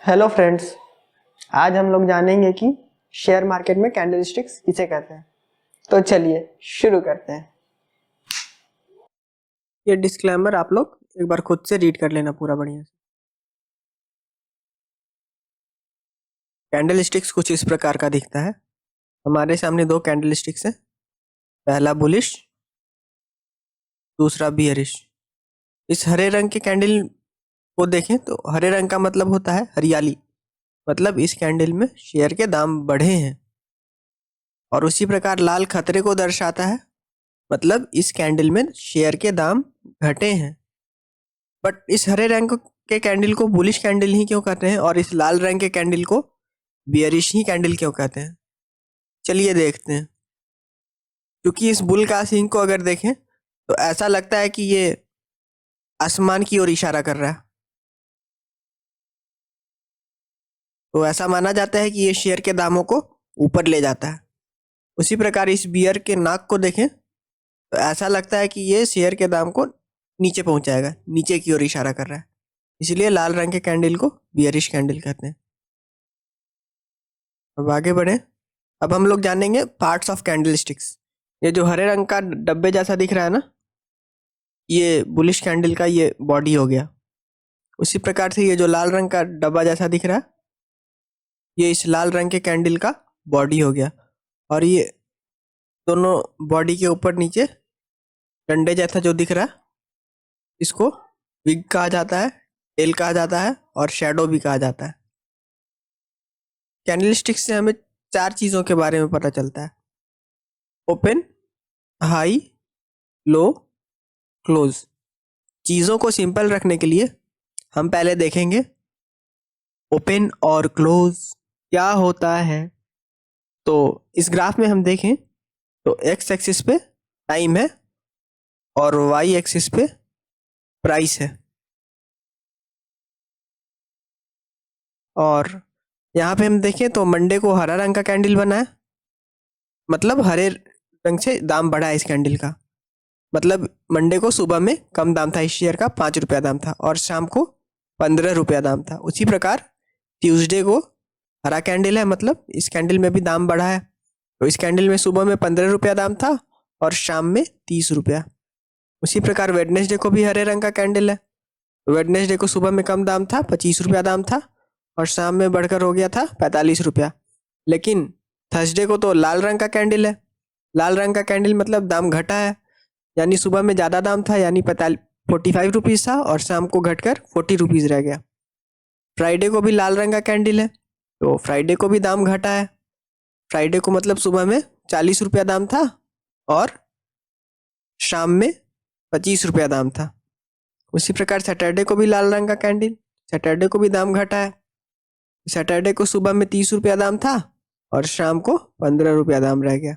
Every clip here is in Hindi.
Hello friends. आज हम लोग जानेंगे कि शेयर मार्केट में कैंडलस्टिक्स किसे कहते हैं। तो चलिए शुरू करते हैं। ये डिस्क्लेमर आप लोग एक बार खुद से रीड कर लेना पूरा बढ़िया से। कैंडलस्टिक्स कुछ इस प्रकार का दिखता है। हमारे सामने दो कैंडलस्टिक्स हैं, पहला बुलिश, दूसरा बियरिश। इस हरे रंग के कैंडल को देखें तो हरे रंग का मतलब होता है हरियाली, मतलब इस कैंडल में शेयर के दाम बढ़े हैं। और उसी प्रकार लाल खतरे को दर्शाता है, मतलब इस कैंडल में शेयर के दाम घटे हैं। बट इस हरे रंग के कैंडल को बुलिश कैंडल ही क्यों कहते हैं और इस लाल रंग के कैंडल को बियरिश ही कैंडल क्यों कहते हैं? चलिए देखते हैं। क्योंकि इस बुल का सिंह को अगर देखें तो ऐसा लगता है कि ये आसमान की ओर इशारा कर रहा है, तो ऐसा माना जाता है कि ये शेयर के दामों को ऊपर ले जाता है। उसी प्रकार इस बियर के नाक को देखें तो ऐसा लगता है कि ये शेयर के दाम को नीचे पहुंचाएगा, नीचे की ओर इशारा कर रहा है। इसलिए लाल रंग के कैंडल को बियरिश कैंडल कहते हैं। अब आगे बढ़े। अब हम लोग जानेंगे पार्ट्स ऑफ कैंडलस्टिक्स। ये जो हरे रंग का डब्बे जैसा दिख रहा है ना, ये बुलिश कैंडल का ये बॉडी हो गया। उसी प्रकार से ये जो लाल रंग का डब्बा जैसा दिख रहा है, ये इस लाल रंग के कैंडल का बॉडी हो गया। और ये दोनों बॉडी के ऊपर नीचे डंडे जैसा जो दिख रहा है, इसको विग कहा जाता है, टेल कहा जाता है और शैडो भी कहा जाता है। कैंडलस्टिक्स से हमें चार चीज़ों के बारे में पता चलता है: ओपन, हाई, लो, क्लोज। चीज़ों को सिंपल रखने के लिए हम पहले देखेंगे ओपन और क्लोज क्या होता है। तो इस ग्राफ में हम देखें तो एक्स एक्सिस पे टाइम है और वाई एक्सिस पे प्राइस है। और यहाँ पे हम देखें तो मंडे को हरा रंग का कैंडल बना है, मतलब हरे रंग से दाम बढ़ा है इस कैंडल का। मतलब मंडे को सुबह में कम दाम था, इस शेयर का 5 रुपया दाम था और शाम को 15 रुपया दाम था। उसी प्रकार ट्यूसडे को हरा कैंडल है, मतलब इस कैंडल में भी दाम बढ़ा है। तो इस कैंडल में सुबह में 15 रुपया दाम था और शाम में 30 रुपया। उसी प्रकार वेडनेसडे को भी हरे रंग का कैंडल है। वेडनेसडे को सुबह में कम दाम था, 25 रुपया दाम था और शाम में बढ़कर हो गया था 45 रुपया। लेकिन थर्सडे को तो लाल रंग का कैंडल है। लाल रंग का कैंडल मतलब दाम घटा है, यानी सुबह में ज़्यादा दाम था, यानी 45 रुपीज़ था और शाम को घटकर 40 रुपीज़ रह गया। फ्राइडे को भी लाल रंग का कैंडल है, तो फ्राइडे को भी दाम घटा है। फ्राइडे को मतलब सुबह में 40 रुपया दाम था और शाम में 25 रुपया दाम था। उसी प्रकार सैटरडे को भी लाल रंग का कैंडल, सैटरडे को भी दाम घटा है। सैटरडे को सुबह में 30 रुपया दाम था और शाम को 15 रुपया दाम रह गया।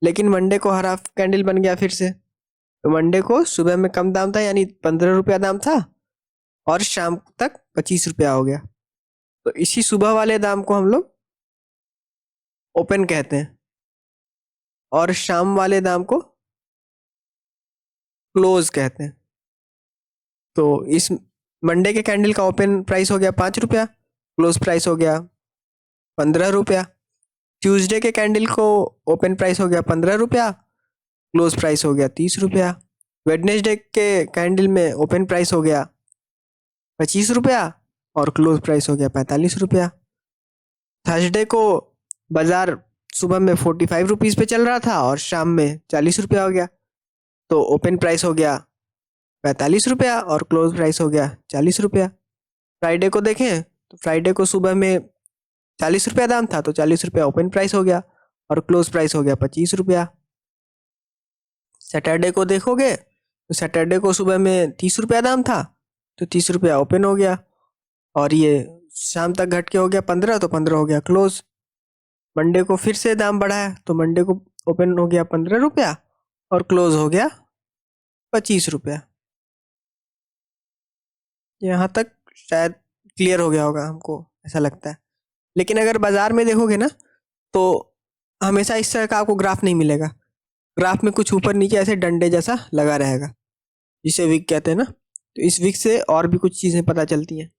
लेकिन मंडे को हरा कैंडल बन गया फिर से। तो मंडे को सुबह में कम दाम था, यानी 15 रुपया दाम था और शाम तक 25 रुपया हो गया। तो इसी सुबह वाले दाम को हम लोग ओपन कहते हैं और शाम वाले दाम को क्लोज कहते हैं। तो इस मंडे के कैंडल का ओपन प्राइस हो गया 5 रुपया, क्लोज प्राइस हो गया 15 रुपया। ट्यूसडे के कैंडल को ओपन प्राइस हो गया 15 रुपया, क्लोज प्राइस हो गया 30 रुपया। वेडनेसडे के कैंडल में ओपन प्राइस हो गया 25 रुपया और क्लोज प्राइस हो गया 45 रुपया। थर्सडे को बाजार सुबह में 45 रुपीज़ पे चल रहा था और शाम में 40 रुपया हो गया, तो ओपन प्राइस हो गया 45 रुपया और क्लोज प्राइस हो गया 40 रुपया। फ्राइडे को देखें तो फ्राइडे को सुबह में 40 रुपया दाम था, तो 40 रुपया ओपन प्राइस हो गया और क्लोज प्राइस हो गया 25 रुपया। सैटरडे को देखोगे तो सैटरडे को सुबह में 30 रुपया दाम था, तो 30 रुपया ओपन हो गया और ये शाम तक घट के हो गया 15, तो 15 हो गया क्लोज। मंडे को फिर से दाम बढ़ा है, तो मंडे को ओपन हो गया 15 रुपया और क्लोज हो गया 25 रुपया। यहाँ तक शायद क्लियर हो गया होगा, हमको ऐसा लगता है। लेकिन अगर बाजार में देखोगे ना तो हमेशा इस तरह का आपको ग्राफ नहीं मिलेगा। ग्राफ में कुछ ऊपर नीचे ऐसे डंडे जैसा लगा रहेगा, जिसे विक कहते हैं ना। तो इस विक से और भी कुछ चीज़ें पता चलती हैं।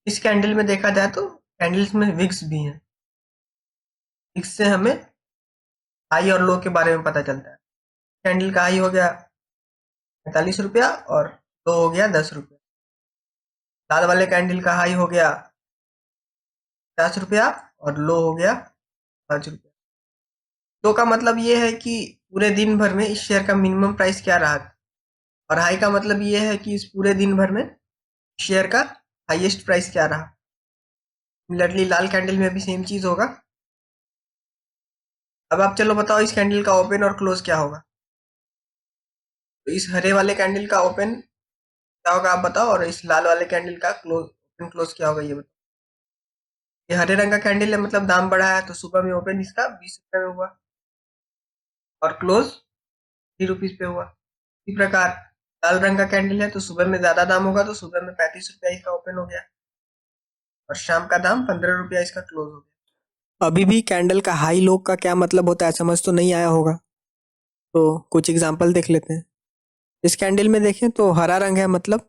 इस कैंडल में देखा जाए तो कैंडल्स में विक्स भी हैं। विक्स से हमें हाई और लो के बारे में पता चलता है। कैंडल का हाई हो गया 45 रुपया और लो हो गया 10 रुपया। लाल वाले कैंडल का हाई हो गया 50 रुपया और लो हो गया 5 रुपया। लो का मतलब ये है कि पूरे दिन भर में इस शेयर का मिनिमम प्राइस क्या रहा, और हाई का मतलब ये है कि इस पूरे दिन भर में शेयर का हाईएस्ट प्राइस क्या रहा। सिमिलरली लाल कैंडल में भी सेम चीज होगा। अब आप चलो बताओ इस कैंडल का ओपन और क्लोज क्या होगा। तो इस हरे वाले कैंडल का ओपन क्या होगा आप बताओ, और इस लाल वाले कैंडल का क्लोज ओपन क्लोज क्या होगा ये बताओ। ये हरे रंग का कैंडल है, मतलब दाम बढ़ा है, तो सुबह में ओपन इसका 20 रुपये में हुआ और क्लोज 3 रुपीज पे हुआ। इसी प्रकार लाल रंग का कैंडल है तो सुबह में ज्यादा दाम होगा, तो सुबह में 35 रुपया इसका ओपन हो गया और शाम का दाम 15 रुपया इसका क्लोज हो गया। अभी भी कैंडल का हाई लो का क्या मतलब होता है समझ तो नहीं आया होगा, तो कुछ एग्जांपल देख लेते हैं। इस कैंडल में देखें तो हरा रंग है, मतलब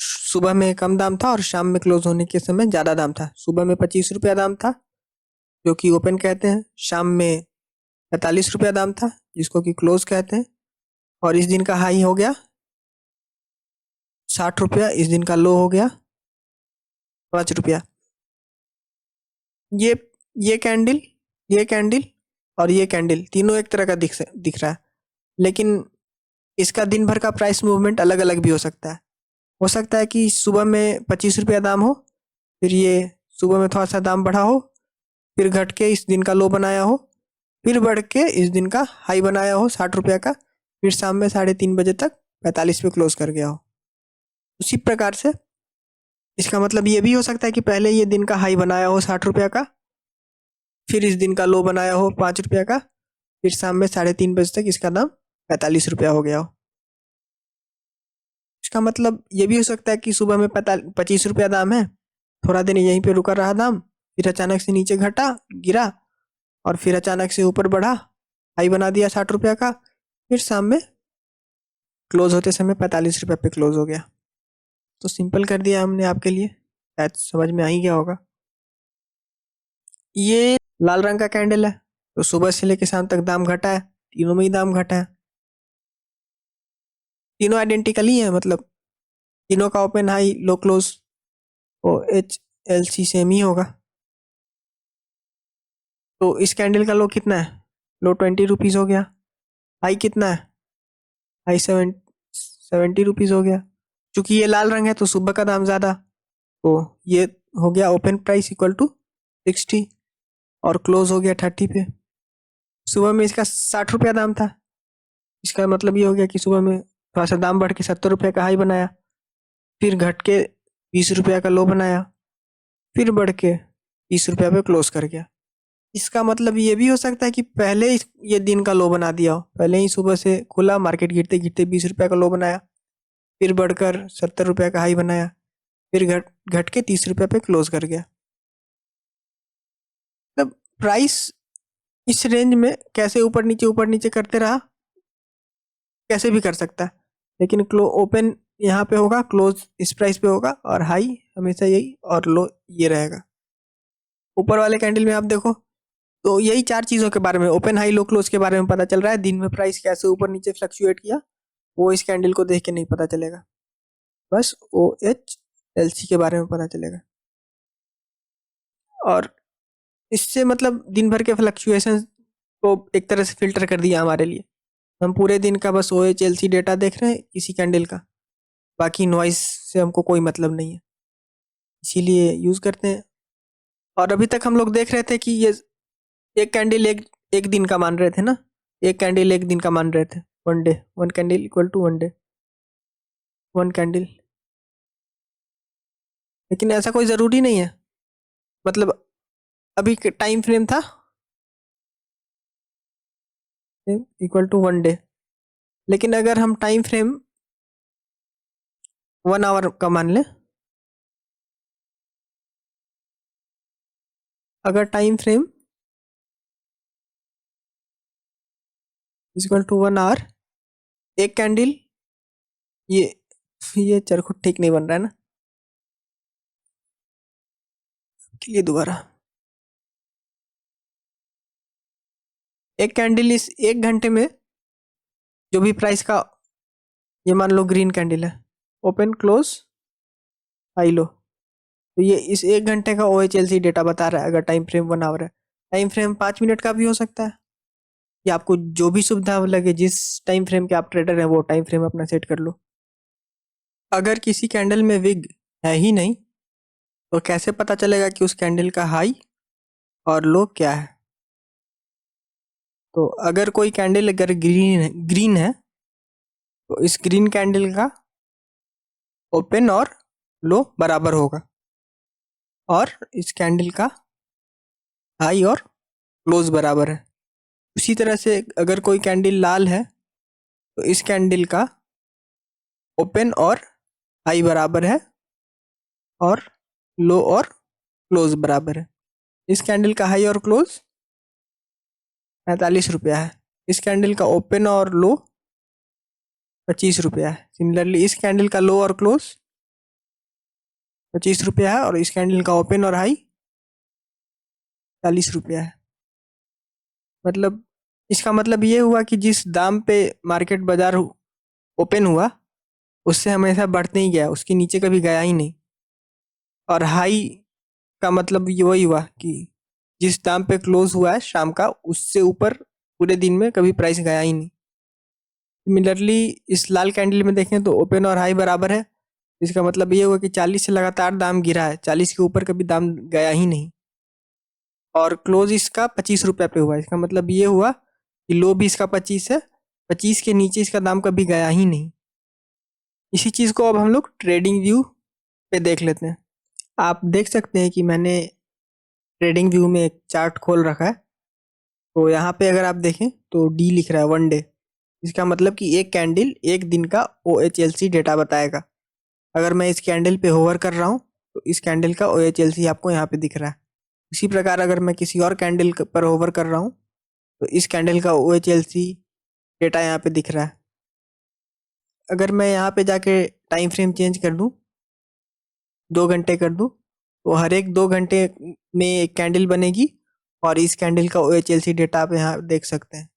सुबह में कम दाम था और शाम में क्लोज होने के समय ज़्यादा दाम था। सुबह में 25 रुपया दाम था जो कि ओपन कहते हैं, शाम में 45 रुपया दाम था जिसको कि क्लोज कहते हैं, और इस दिन का हाई हो गया 60 रुपया, इस दिन का लो हो गया 5 रुपया। ये ये कैंडल, ये कैंडल और ये कैंडल तीनों एक तरह का दिख रहा है, लेकिन इसका दिन भर का प्राइस मूवमेंट अलग अलग भी हो सकता है। हो सकता है कि सुबह में 25 रुपया दाम हो, फिर ये सुबह में थोड़ा सा दाम बढ़ा हो, फिर घट के इस दिन का लो बनाया हो, फिर बढ़ के इस दिन का हाई बनाया हो 60 रुपया का, फिर शाम में 3:30 बजे तक 45 पे क्लोज कर गया हो। उसी प्रकार से इसका मतलब ये भी हो सकता है कि पहले ये दिन का हाई बनाया हो 60 रुपया का, फिर इस दिन का लो बनाया हो 5 रुपया का, फिर शाम में 3:30 बजे तक इसका दाम 45 रुपया हो गया हो। इसका मतलब ये भी हो सकता है कि सुबह में 25 रुपया दाम है, थोड़ा दिन यहीं पे रुका रहा दाम, फिर अचानक से नीचे घटा, गिरा, और फिर अचानक से ऊपर बढ़ा, हाई बना दिया 60 रुपया का, फिर शाम में क्लोज होते समय 45 रुपये पे क्लोज हो गया। तो सिंपल कर दिया हमने आपके लिए, शायद समझ में आ ही गया होगा। ये लाल रंग का कैंडल है, तो सुबह से लेकर शाम तक दाम घटा है, तीनों में ही दाम घटा है, तीनों आइडेंटिकल ही है, मतलब तीनों का open high low close O H L C same ही होगा। तो इस कैंडल का लो कितना है, लो 20 रुपीज़ हो गया, हाई कितना है, हाई 70 रुपीज़ हो गया। चूंकि ये लाल रंग है तो सुबह का दाम ज़्यादा, तो ये हो गया ओपन प्राइस इक्वल टू 60 और क्लोज हो गया 30 पे। सुबह में इसका 60 रुपया दाम था, इसका मतलब ये हो गया कि सुबह में थोड़ा सा दाम बढ़ के 70 रुपये का हाई बनाया, फिर घट के 20 रुपया का लो बनाया, फिर बढ़ के 30 रुपया पे क्लोज कर गया। इसका मतलब ये भी हो सकता है कि पहले ये दिन का लो बना दिया हो, पहले ही सुबह से खुला, मार्केट गिरते गिरते 20 रुपया का लो बनाया, फिर बढ़कर 70 रुपया का हाई बनाया, फिर घट घट के 30 रुपया पे क्लोज कर गया। मतलब प्राइस इस रेंज में कैसे ऊपर नीचे करते रहा, कैसे भी कर सकता है, लेकिन क्लो ओपन यहाँ पे होगा, क्लोज इस प्राइस पे होगा, और हाई हमेशा यही और लो ये रहेगा। ऊपर वाले कैंडल में आप देखो तो यही चार चीज़ों के बारे में, ओपन हाई लो क्लोज के बारे में पता चल रहा है। दिन में प्राइस कैसे ऊपर नीचे फ्लक्चुएट किया वो इस कैंडल को देख के नहीं पता चलेगा, बस ओ एच एल सी के बारे में पता चलेगा। और इससे मतलब दिन भर के फ्लक्चुएशन को एक तरह से फिल्टर कर दिया हमारे लिए। हम पूरे दिन का बस O H L C data देख रहे हैं इसी कैंडल का, बाकी नॉइस से हमको कोई मतलब नहीं है, इसीलिए यूज़ करते हैं। और अभी तक हम लोग देख रहे थे कि ये एक कैंडल एक दिन का मान रहे थे ना, एक कैंडल एक दिन का मान रहे थे, one day, one candle equal to one day, one candle. लेकिन ऐसा कोई ज़रूरी नहीं है, मतलब अभी टाइम फ्रेम था इक्वल टू वन डे, लेकिन अगर हम टाइम फ्रेम 1 आवर का मान लें, अगर time frame equal to 1 hour, एक कैंडल, ये ये चरखुट ठीक नहीं बन रहा है ना, के लिए दोबारा। एक कैंडल इस 1 घंटे में जो भी प्राइस का, ये मान लो ग्रीन कैंडल है, ओपन क्लोज हाई लो, तो ये इस 1 घंटे का OHLC डेटा बता रहा है। अगर टाइम फ्रेम 1 आवर है, टाइम फ्रेम 5 मिनट का भी हो सकता है, या आपको जो भी सुविधा लगे, जिस टाइम फ्रेम के आप ट्रेडर हैं वो टाइम फ्रेम अपना सेट कर लो। अगर किसी कैंडल में विग है ही नहीं तो कैसे पता चलेगा कि उस कैंडल का हाई और लो क्या है? तो अगर कोई कैंडल अगर ग्रीन है तो इस ग्रीन कैंडल का ओपन और लो बराबर होगा, और इस कैंडल का हाई और क्लोज बराबर है। उसी तरह से अगर कोई कैंडल लाल है तो इस कैंडल का ओपन और हाई बराबर है, और लो और क्लोज बराबर है। इस कैंडल का हाई और क्लोज 45 रुपया है। इस कैंडल का ओपन और लो 25 रुपया है। सिमिलरली इस कैंडल का लो और क्लोज 25 रुपया है, और इस कैंडल का ओपन और हाई 40 रुपया है। मतलब इसका मतलब ये हुआ कि जिस दाम पे मार्केट बाजार ओपन हुआ उससे हमेशा बढ़ते ही गया, उसके नीचे कभी गया ही नहीं। और हाई का मतलब ये वही हुआ कि जिस दाम पे क्लोज हुआ है शाम का, उससे ऊपर पूरे दिन में कभी प्राइस गया ही नहीं। सिमिलरली इस लाल कैंडल में देखें तो ओपन और हाई बराबर है, इसका मतलब ये हुआ कि 40 से लगातार दाम गिरा है, 40 के ऊपर कभी दाम गया ही नहीं। और क्लोज इसका 25 रुपये पे हुआ, इसका मतलब ये हुआ कि लो भी इसका 25 है, 25 के नीचे इसका दाम कभी गया ही नहीं। इसी चीज़ को अब हम लोग ट्रेडिंग व्यू पे देख लेते हैं। आप देख सकते हैं कि मैंने ट्रेडिंग व्यू में एक चार्ट खोल रखा है। तो यहाँ पे अगर आप देखें तो डी लिख रहा है 1 डे, इसका मतलब कि एक कैंडल एक दिन का OHLC डेटा बताएगा। अगर मैं इस कैंडल पे होवर कर रहा हूँ तो इस कैंडल का OHLC आपको यहाँ पे दिख रहा है। इसी प्रकार अगर मैं किसी और कैंडल पर होवर कर रहा हूँ तो इस कैंडल का OHLC डेटा यहाँ पे दिख रहा है। अगर मैं यहाँ पे जाके टाइम फ्रेम चेंज कर दूँ, 2 घंटे कर दूँ, तो हर एक 2 घंटे में एक कैंडल बनेगी, और इस कैंडल का OHLC डेटा आप यहाँ देख सकते हैं।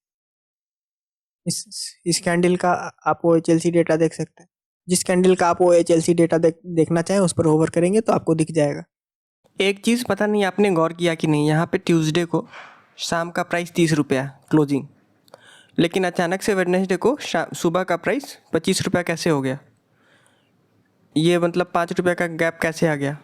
इस कैंडल का आप OHLC डेटा देख सकते हैं। जिस कैंडल का आप OHLC डेटा देखना चाहें उस पर होवर करेंगे तो आपको दिख जाएगा। एक चीज़ पता नहीं आपने गौर किया कि नहीं, यहाँ पे ट्यूसडे को शाम का प्राइस 30 रुपया क्लोजिंग, लेकिन अचानक से वेडनेसडे को सुबह का प्राइस 25 रुपया कैसे हो गया? ये मतलब 5 रुपये का गैप कैसे आ गया?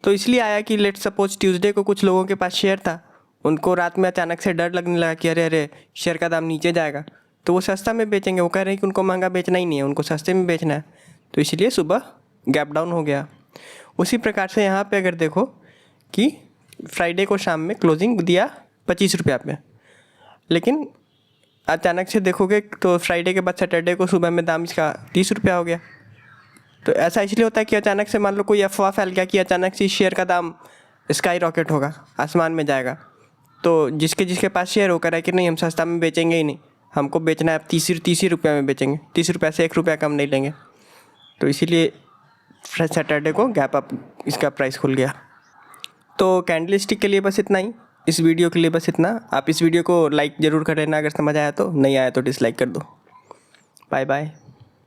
तो इसलिए आया कि लेट सपोज ट्यूसडे को कुछ लोगों के पास शेयर था, उनको रात में अचानक से डर लगने लगा कि अरे अरे शेयर का दाम नीचे जाएगा, तो वो सस्ता में बेचेंगे। वो कह रहे हैं कि उनको महंगा बेचना ही नहीं है, उनको सस्ते में बेचना है, तो इसलिए सुबह गैप डाउन हो गया। उसी प्रकार से यहाँ पे अगर देखो कि फ्राइडे को शाम में क्लोजिंग दिया 25 रुपया पे, लेकिन अचानक से देखोगे तो फ्राइडे के बाद सैटरडे को सुबह में दाम इसका 30 रुपया हो गया। तो ऐसा इसलिए होता है कि अचानक से मान लो कोई अफवाह फैल गया कि अचानक से शेयर का दाम स्काई रॉकेट होगा, आसमान में जाएगा, तो जिसके जिसके पास शेयर होकर है कि नहीं हम सस्ता में बेचेंगे ही नहीं, हमको बेचना है 30 रुपये में बेचेंगे, 30 रुपये से 1 रुपया कम नहीं लेंगे, तो इसीलिए सैटरडे को गैप अप इसका प्राइस खुल गया। तो कैंडल स्टिक के लिए बस इतना ही, इस वीडियो के लिए बस इतना। आप इस वीडियो को लाइक ज़रूर कर लेना अगर समझ आया तो, नहीं आया तो डिसलाइक कर दो। Bye bye.